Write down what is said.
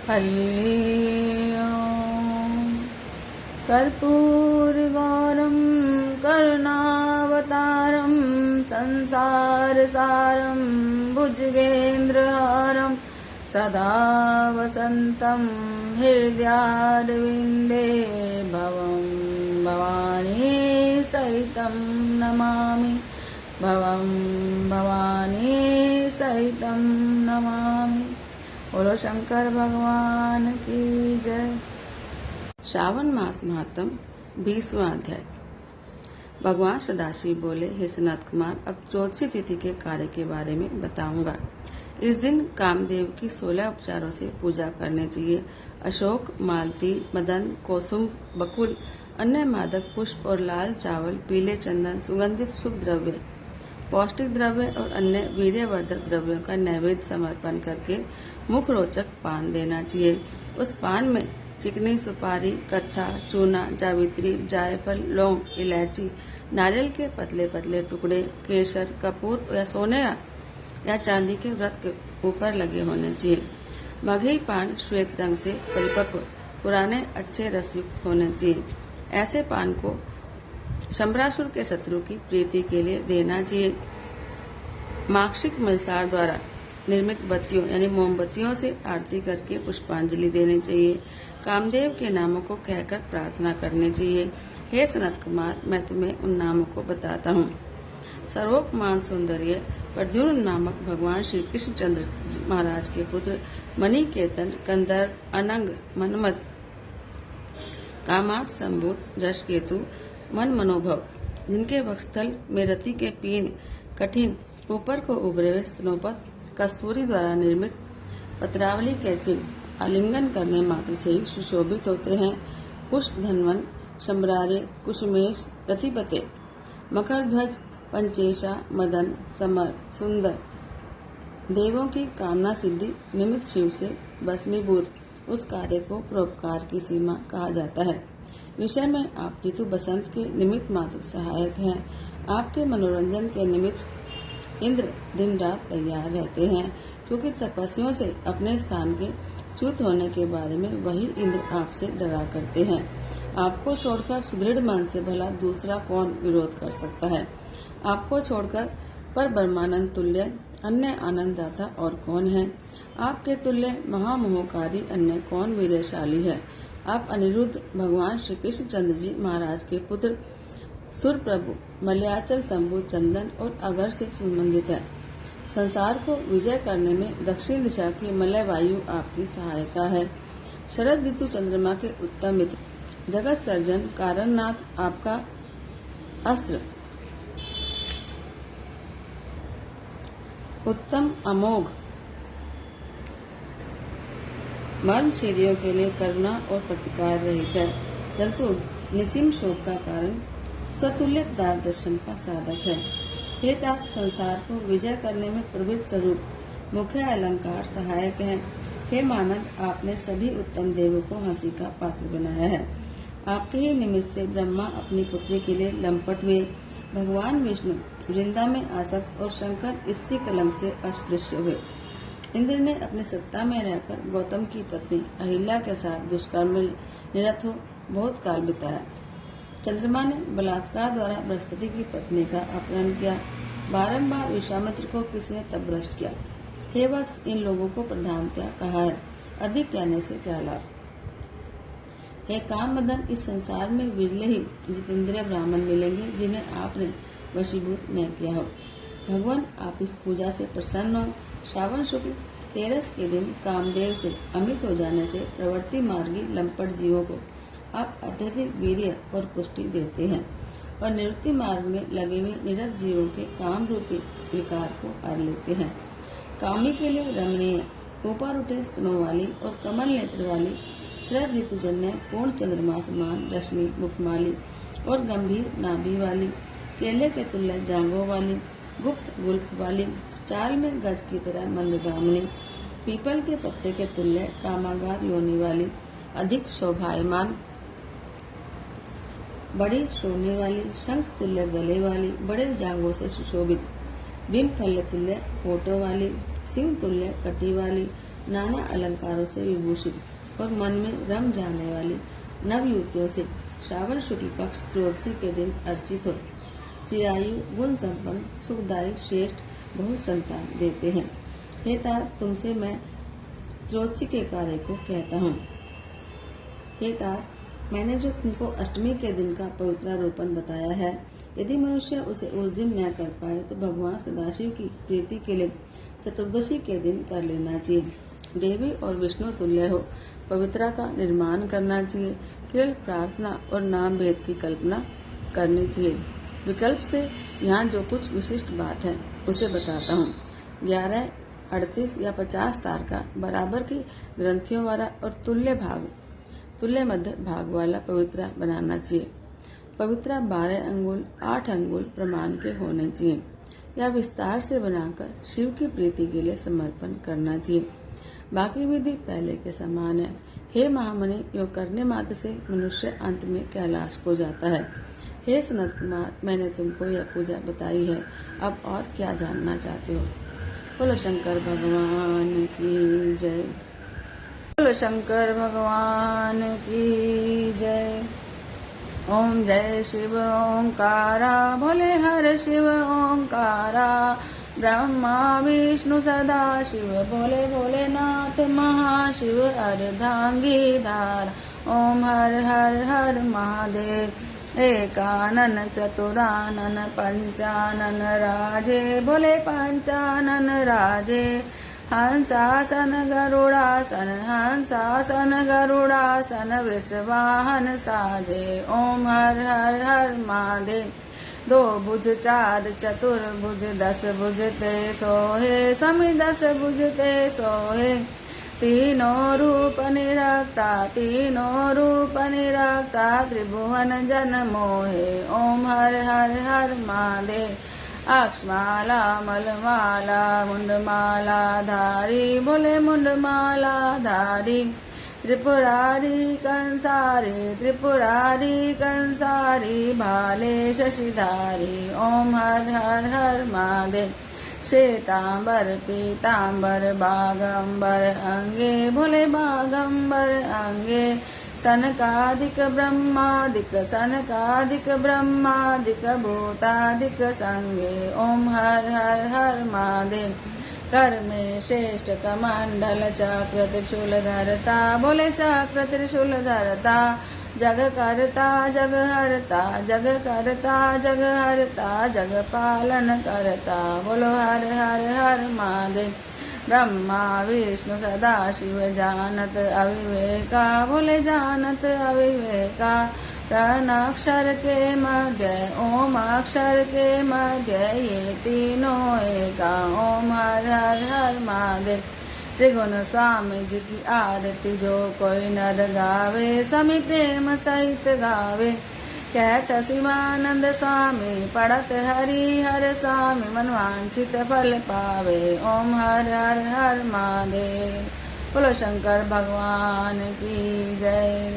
हरि ओम। कर्पूरगौरं करुणावतारं संसारसारं भुजगेन्द्रहारं सदा वसन्तं हृदयारविन्दे भवं भवानी सहितं नमामि। भवं भवानी सहितं नमामि। बोलो शंकर भगवान की जय। श्रावण मास महात्म 20वां अध्याय। भगवान सदाशिव बोले, हे सनत कुमार, अब चौदसी तिथि के कार्य के बारे में बताऊंगा। इस दिन कामदेव की 16 उपचारों से पूजा करनी चाहिए। अशोक, मालती, मदन, कोसुम, बकुल, अन्य मादक पुष्प और लाल चावल, पीले चंदन, सुगंधित शुभ द्रव्य, पौष्टिक द्रव्य और अन्य वीर्यवर्धक द्रव्यों का नैवेद्य समर्पण करके मुख रोचक पान देना चाहिए। उस पान में चिकनी सुपारी, कत्था, चूना, जावित्री, जायफल, लौंग, इलायची, नारियल के पतले पतले टुकड़े, केसर, कपूर या सोने या चांदी के व्रत के ऊपर लगे होने चाहिए। मगही पान श्वेत रंग से परिपक्व, पुराने, अच्छे रसयुक्त होने चाहिए। ऐसे पान को शंबरासुर के शत्रु की प्रीति के लिए देना चाहिए। माक्षिक मलसार द्वारा निर्मित बत्तियों यानी मोमबत्तियों से आरती करके पुष्पांजलि देनी चाहिए। कामदेव के नामों को कहकर प्रार्थना करनी चाहिए। हे सनत कुमार, मैं तुम्हें उन नामों को बताता हूँ। सर्वोपमान सौंदर्य प्रद्युम्न नामक भगवान श्री कृष्णचंद्र महाराज के पुत्र, मणिकेतन, कंदर्प, अनंग, मनमथ, कामात, संभूत, जशकेतु, मन मनोभव, जिनके वक्षस्थल में रति के पीन कठिन, ऊपर को उभरे हुए स्तनों पर कस्तूरी द्वारा निर्मित पत्रावली के चिन्ह आलिंगन करने मात्र से ही सुशोभित होते हैं। पुष्प धनवन, शंबरार्य, कुसुमेश, प्रतिपते, मकरध्वज, पंचेशा, मदन, समर, सुंदर, देवों की कामना सिद्धि निमित्त शिव से भस्मीभूत उस कार्य को परोपकार की सीमा कहा जाता है। विषय में आप ऋतु बसंत के निमित्त मात्र सहायक हैं। आपके मनोरंजन के निमित्त इंद्र दिन रात तैयार रहते हैं, क्योंकि तपस्वियों से अपने स्थान के च्युत होने के बारे में वही इंद्र आपसे डरा करते हैं। आपको छोड़कर सुदृढ़ मन से भला दूसरा कौन विरोध कर सकता है? आपको छोड़कर पर ब्रह्मानंद तुल्य अन्य आनंददाता और कौन है? आपके तुल्य महामोहकारी अन्य कौन वीरशाली है? आप अनिरुद्ध भगवान श्री कृष्णचंद्र जी महाराज के पुत्र, सुर प्रभु, मलयाचल, शंभु, चंदन और अगर से संबंधित है। संसार को विजय करने में दक्षिण दिशा की मलय वायु आपकी सहायिका है। शरद ऋतु चंद्रमा के उत्तम मित्र, जगत सर्जन कारणनाथ आपका अस्त्र, उत्तम अमोघ मर्म छेदियों के लिए करुणा और प्रतिकार रहित है, परंतु निसीम शोक का कारण स्वतुल्य दर्शन का साधक है। हे तात, संसार को विजय करने में प्रवृत्त स्वरूप मुख्य अलंकार सहायक है। हे मानव, आपने सभी उत्तम देवों को हंसी का पात्र बनाया है। आपके ही निमित्त से ब्रह्मा अपनी पुत्री के लिए लंपट हुए। भगवान विष्णु वृंदा में आसक्त और शंकर स्त्री कलंक से अस्पृश्य हुए। इंद्र ने अपनी सत्ता में रहकर गौतम की पत्नी अहिल्या के साथ दुष्कर्म में निरत हो बहुत काल बिताया। चंद्रमा ने बलात्कार द्वारा बृहस्पति की पत्नी का अपहरण किया। बारंबार विश्वामित्र को किसने तब भ्रष्ट किया। हे वत्स, इन लोगों को प्रधानतया कहा है, अधिक कहने से क्या लाभ। हे काम मदन, इस संसार में विरले ही जितेंद्रिय ब्राह्मण मिलेंगे जिन्हें आपने वशीभूत न किया हो। भगवान, आप इस पूजा से प्रसन्न हो। श्रावण शुक्ल 13 के दिन कामदेव से अमित हो जाने से प्रवृत्ति मार्गी लंपट जीवों को आप अत्यधिक वीर्य और पुष्टि देते हैं और निवृत्ति मार्ग में लगे हुए निरत जीवों के काम रूपी विकार को हर लेते हैं। कामी के लिए रमणीय, ऊपर उठे स्तनों वाली और कमल नेत्र वाली, शरद ऋतुजन्य पूर्ण चंद्रमा समान रश्मि मुखमाली और गंभीर नाभि वाली, केले के तुल्य जांघों वाली, गुप्त गुल्फ वाली, चाल में गज की तरह मंदगामिनी, पीपल के पत्ते के तुल्य कामागार योनि वाली, अधिक शोभायमान, बड़ी सोने वाली, शंख तुल्य गले वाली, बड़े जांघों से सुशोभित, बिंब फल्य तुल्य होठों वाली, सिंह तुल्य कटी वाली, नाना अलंकारों से विभूषित और मन में रम जाने वाली नव युवतियों से श्रावण शुक्ल पक्ष त्रयोदशी के दिन अर्चित हो। चिरायु गुण संपन्न सुखदायी श्रेष्ठ बहुत संतान देते हैं। हे तात, तुमसे मैं त्रयोदशी के कार्य को कहता हूँ। हे तात, मैंने जो तुमको अष्टमी के दिन का पवित्रारोपण बताया है, यदि मनुष्य उसे उस दिन न कर पाए तो भगवान सदाशिव की प्रीति के लिए चतुर्दशी के दिन कर लेना चाहिए। देवी और विष्णु तुल्य हो पवित्रा का निर्माण करना चाहिए। केवल प्रार्थना और नाम भेद की कल्पना करनी चाहिए। विकल्प से यहाँ जो कुछ विशिष्ट बात है उसे बताता हूँ। 11, 38 या 50 तार का बराबर की ग्रंथियों वाला और तुल्य मध्य भाग वाला पवित्रा बनाना चाहिए। पवित्रा 12 अंगुल 8 अंगुल प्रमाण के होने चाहिए या विस्तार से बनाकर शिव की प्रीति के लिए समर्पण करना चाहिए। बाकी विधि पहले के समान है। हे महामुनि, यो करने मात्र से मनुष्य अंत में कैलाश को जाता है। हे सनत कुमार, मैंने तुमको यह पूजा बताई है, अब और क्या जानना चाहते हो? बोलो शंकर भगवान की जय। बोलो शंकर भगवान की जय। ओम जय शिव ओंकारा, भोले हर शिव ओंकारा। ब्रह्मा विष्णु सदा शिव, भोले भोलेनाथ महाशिव अर्धांगी धार। ओम हर हर हर महादेव। एकानन चतुरानन पंचानन राजे, भोले पंचानन राजे। हंसासन गरुड़ासन, हंसासन गरुड़ासन, वृषवाहन साजे। ओम हर हर हर महादेव। 2 भुज 4 चतुर्भुज 10 भुज ते सोहे, स्वामी 10 भुज ते सोहे। तीनों रूप निरक्ता, तीनों रूप निरक्ता, त्रिभुवन जन मोहे। ओम हर हर हर महादेव। अक्षमाला मलमाला मुंडमाला धारी, भोले मुंडमाला धारी। त्रिपुरारी कंसारी, त्रिपुरारी कंसारी, भाले शशिधारी। ओम हर हर हर महादेव। श्वेतांबर पीतांबर बागंबर अंगे, भोले बागंबर अंगे। सनकादिक ब्रह्मादिक, सनकादिक ब्रह्मादिक, भूतादिक संगे। ओम हर हर हर महादेव। कर में श्रेष्ठ कमंडल चक्र त्रिशूल धरता, भोले चक्र त्रिशूल धरता। जग करता जग हरता, जग करता जग हरता, जग पालन करता। बोलो हर हर हर महादेव। ब्रह्मा विष्णु सदा शिव जानत अविवेका, भोले जानत अविवेका। प्रणक्षर के मध्य ओम अक्षर के मध्य, ये तीनों एका। ओम हर हर हर महादेव। त्रिगुण स्वामी जी की आरती जो कोई नर गावे, समी प्रेम सहित गावे। कहत शिवानंद स्वामी पढ़त हरि हर स्वामी, मनवांछित फल पावे। ओम हर हर हर महादेव। बोलो शंकर भगवान की जय।